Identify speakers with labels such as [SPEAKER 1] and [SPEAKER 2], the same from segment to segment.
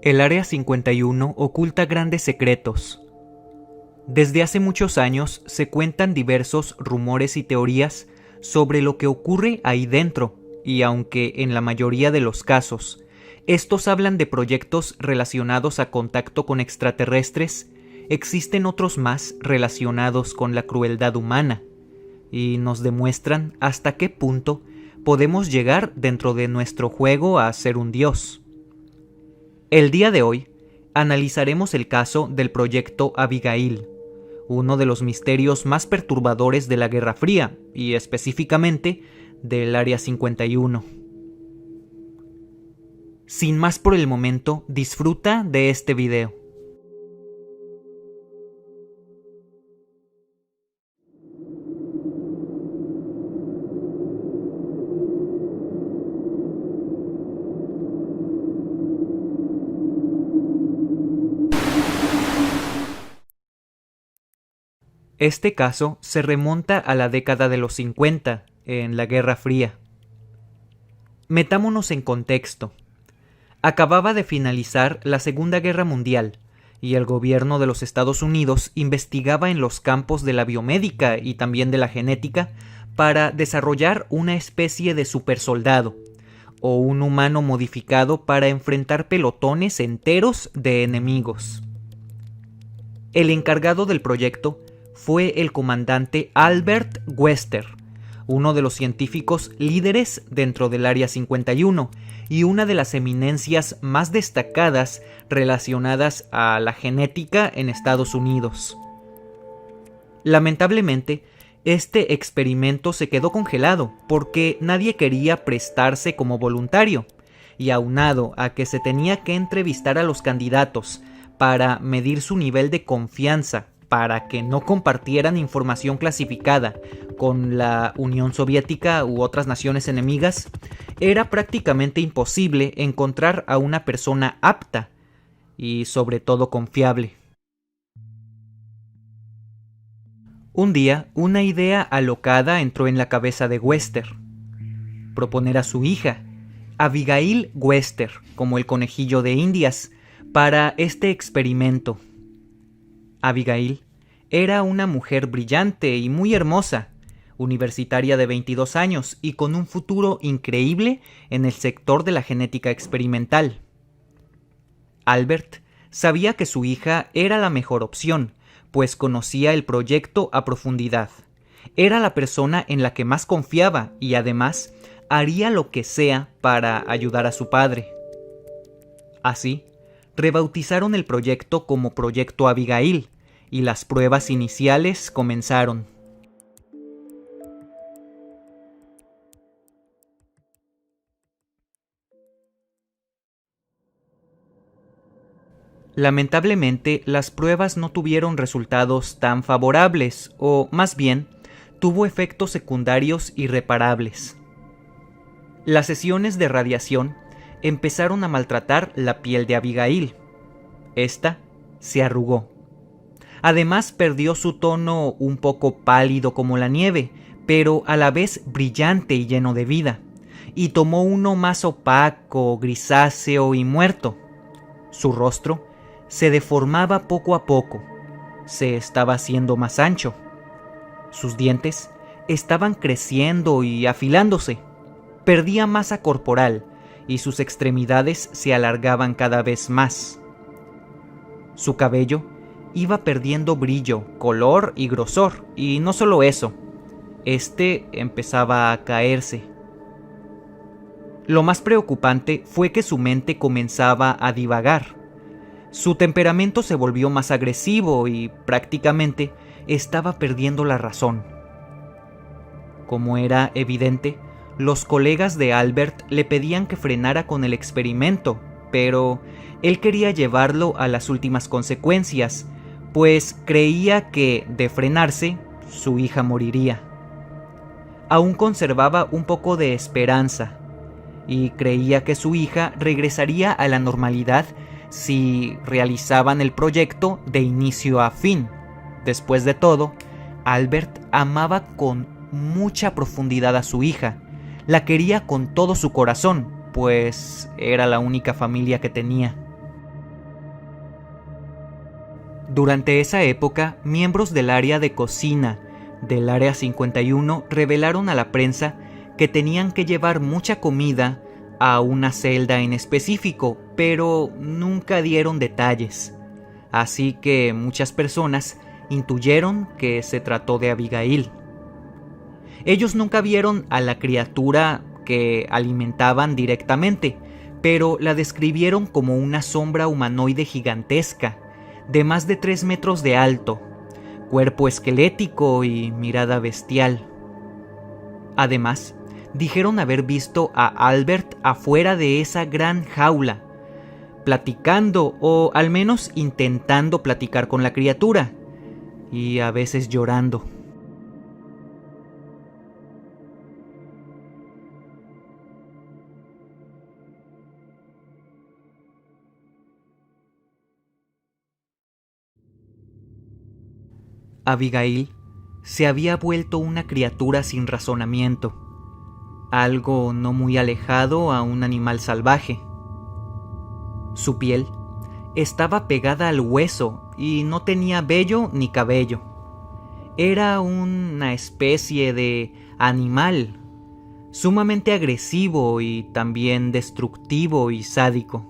[SPEAKER 1] El Área 51 oculta grandes secretos. Desde hace muchos años se cuentan diversos rumores y teorías sobre lo que ocurre ahí dentro, y aunque en la mayoría de los casos estos hablan de proyectos relacionados a contacto con extraterrestres, existen otros más relacionados con la crueldad humana, y nos demuestran hasta qué punto podemos llegar dentro de nuestro juego a ser un dios. El día de hoy analizaremos el caso del proyecto Abigail, uno de los misterios más perturbadores de la Guerra Fría y específicamente del Área 51. Sin más por el momento, disfruta de este video. Este caso se remonta a la década de los 50, en la Guerra Fría. Metámonos en contexto. Acababa de finalizar la Segunda Guerra Mundial, y el gobierno de los Estados Unidos investigaba en los campos de la biomédica y también de la genética para desarrollar una especie de supersoldado, o un humano modificado para enfrentar pelotones enteros de enemigos. El encargado del proyecto fue el comandante Albert Wester, uno de los científicos líderes dentro del Área 51 y una de las eminencias más destacadas relacionadas a la genética en Estados Unidos. Lamentablemente, este experimento se quedó congelado porque nadie quería prestarse como voluntario, y aunado a que se tenía que entrevistar a los candidatos para medir su nivel de confianza para que no compartieran información clasificada con la Unión Soviética u otras naciones enemigas, era prácticamente imposible encontrar a una persona apta y sobre todo confiable. Un día, una idea alocada entró en la cabeza de Wester: proponer a su hija, Abigail Wester, como el conejillo de Indias, para este experimento. Abigail era una mujer brillante y muy hermosa, universitaria de 22 años y con un futuro increíble en el sector de la genética experimental. Albert sabía que su hija era la mejor opción, pues conocía el proyecto a profundidad. Era la persona en la que más confiaba y además haría lo que sea para ayudar a su padre. Así, rebautizaron el proyecto como Proyecto Abigail, y las pruebas iniciales comenzaron. Lamentablemente, las pruebas no tuvieron resultados tan favorables, o más bien, tuvo efectos secundarios irreparables. Las sesiones de radiación empezaron a maltratar la piel de Abigail. Esta se arrugó. Además, perdió su tono un poco pálido como la nieve, pero a la vez brillante y lleno de vida, y tomó uno más opaco, grisáceo y muerto. Su rostro se deformaba poco a poco, se estaba haciendo más ancho. Sus dientes estaban creciendo y afilándose. Perdía masa corporal y sus extremidades se alargaban cada vez más. Su cabello iba perdiendo brillo, color y grosor, y no solo eso, este empezaba a caerse. Lo más preocupante fue que su mente comenzaba a divagar. Su temperamento se volvió más agresivo y prácticamente estaba perdiendo la razón. Como era evidente, los colegas de Albert le pedían que frenara con el experimento, pero él quería llevarlo a las últimas consecuencias, pues creía que, de frenarse, su hija moriría. Aún conservaba un poco de esperanza, y creía que su hija regresaría a la normalidad si realizaban el proyecto de inicio a fin. Después de todo, Albert amaba con mucha profundidad a su hija, la quería con todo su corazón, pues era la única familia que tenía. Durante esa época, miembros del área de cocina del Área 51 revelaron a la prensa que tenían que llevar mucha comida a una celda en específico, pero nunca dieron detalles. Así que muchas personas intuyeron que se trató de Abigail. Ellos nunca vieron a la criatura que alimentaban directamente, pero la describieron como una sombra humanoide gigantesca, de más de 3 metros de alto, cuerpo esquelético y mirada bestial. Además, dijeron haber visto a Albert afuera de esa gran jaula, platicando o al menos intentando platicar con la criatura, y a veces llorando. Abigail se había vuelto una criatura sin razonamiento, algo no muy alejado a un animal salvaje. Su piel estaba pegada al hueso y no tenía vello ni cabello. Era una especie de animal sumamente agresivo y también destructivo y sádico.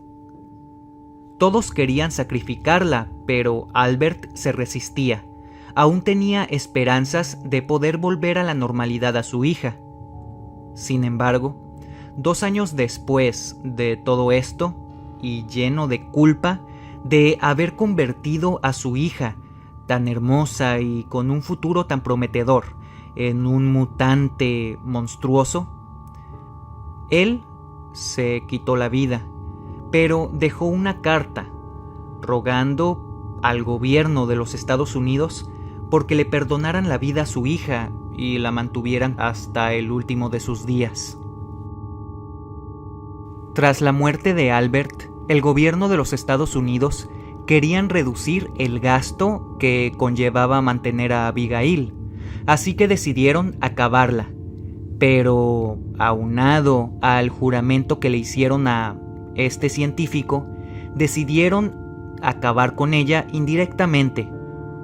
[SPEAKER 1] Todos querían sacrificarla, pero Albert se resistía. Aún tenía esperanzas de poder volver a la normalidad a su hija. Sin embargo, 2 años después de todo esto, y lleno de culpa de haber convertido a su hija, tan hermosa y con un futuro tan prometedor, en un mutante monstruoso, él se quitó la vida, pero dejó una carta rogando al gobierno de los Estados Unidos porque le perdonaran la vida a su hija y la mantuvieran hasta el último de sus días. Tras la muerte de Albert, el gobierno de los Estados Unidos querían reducir el gasto que conllevaba mantener a Abigail, así que decidieron acabarla. Pero, aunado al juramento que le hicieron a este científico, decidieron acabar con ella indirectamente,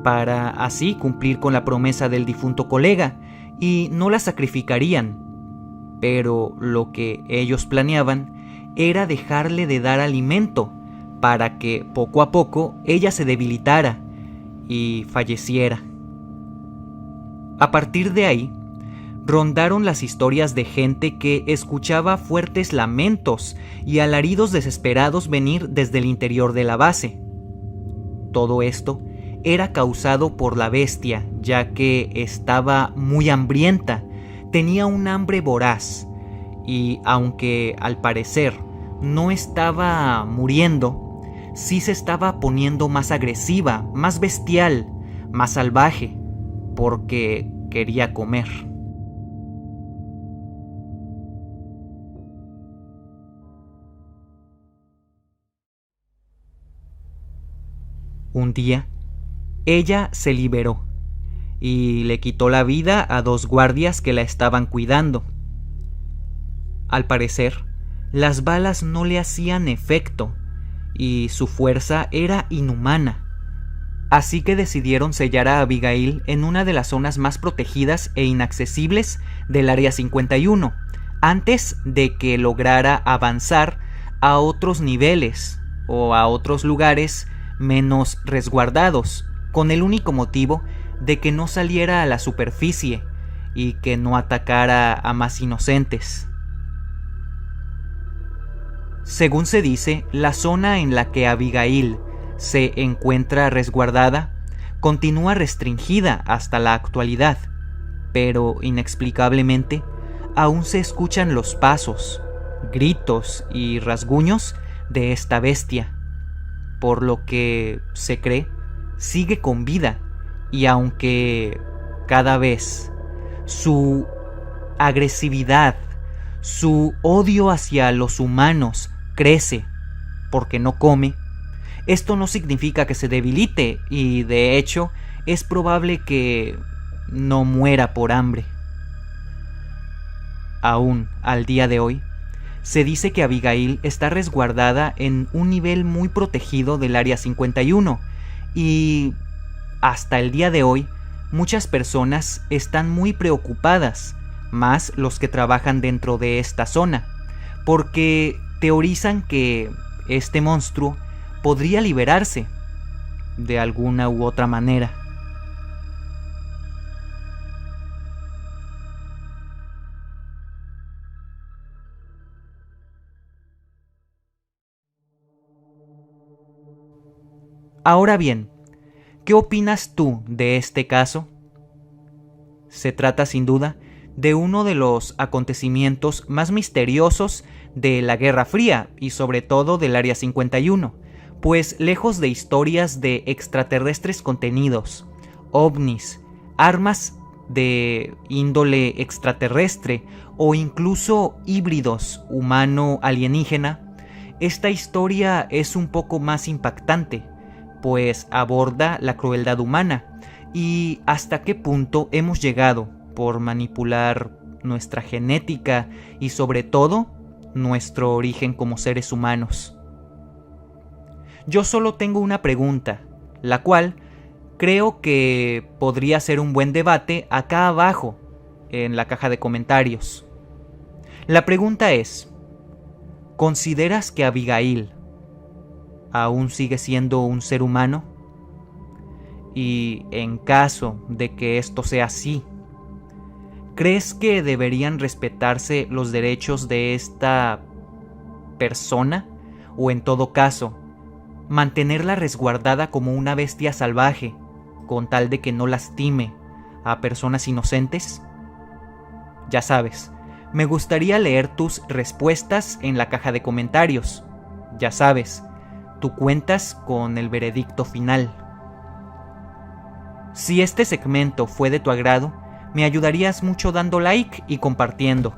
[SPEAKER 1] para así cumplir con la promesa del difunto colega, y no la sacrificarían. Pero lo que ellos planeaban era dejarle de dar alimento, para que poco a poco ella se debilitara y falleciera. A partir de ahí, rondaron las historias de gente que escuchaba fuertes lamentos y alaridos desesperados venir desde el interior de la base. Todo esto era causado por la bestia, ya que estaba muy hambrienta, tenía un hambre voraz, y aunque al parecer no estaba muriendo, sí se estaba poniendo más agresiva, más bestial, más salvaje, porque quería comer. Un día, ella se liberó y le quitó la vida a 2 guardias que la estaban cuidando. Al parecer, las balas no le hacían efecto y su fuerza era inhumana. Así que decidieron sellar a Abigail en una de las zonas más protegidas e inaccesibles del Área 51, antes de que lograra avanzar a otros niveles o a otros lugares menos resguardados, con el único motivo de que no saliera a la superficie y que no atacara a más inocentes. Según se dice, la zona en la que Abigail se encuentra resguardada continúa restringida hasta la actualidad, pero inexplicablemente aún se escuchan los pasos, gritos y rasguños de esta bestia, por lo que se cree sigue con vida, y aunque cada vez su agresividad, su odio hacia los humanos crece porque no come, esto no significa que se debilite, y de hecho es probable que no muera por hambre. Aún al día de hoy, se dice que Abigail está resguardada en un nivel muy protegido del Área 51, Y hasta el día de hoy, muchas personas están muy preocupadas, más los que trabajan dentro de esta zona, porque teorizan que este monstruo podría liberarse de alguna u otra manera. Ahora bien, ¿qué opinas tú de este caso? Se trata sin duda de uno de los acontecimientos más misteriosos de la Guerra Fría y sobre todo del Área 51, pues lejos de historias de extraterrestres contenidos, ovnis, armas de índole extraterrestre o incluso híbridos humano-alienígena, esta historia es un poco más impactante, pues aborda la crueldad humana y hasta qué punto hemos llegado por manipular nuestra genética y sobre todo nuestro origen como seres humanos. Yo solo tengo una pregunta, la cual creo que podría ser un buen debate acá abajo en la caja de comentarios. La pregunta es, ¿consideras que Abigail aún sigue siendo un ser humano? Y en caso de que esto sea así, ¿crees que deberían respetarse los derechos de esta persona? O en todo caso, mantenerla resguardada como una bestia salvaje, con tal de que no lastime a personas inocentes? Ya sabes, me gustaría leer tus respuestas en la caja de comentarios. Ya sabes, tú cuentas con el veredicto final. Si este segmento fue de tu agrado, me ayudarías mucho dando like y compartiendo.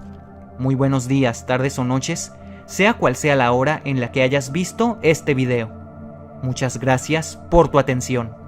[SPEAKER 1] Muy buenos días, tardes o noches, sea cual sea la hora en la que hayas visto este video. Muchas gracias por tu atención.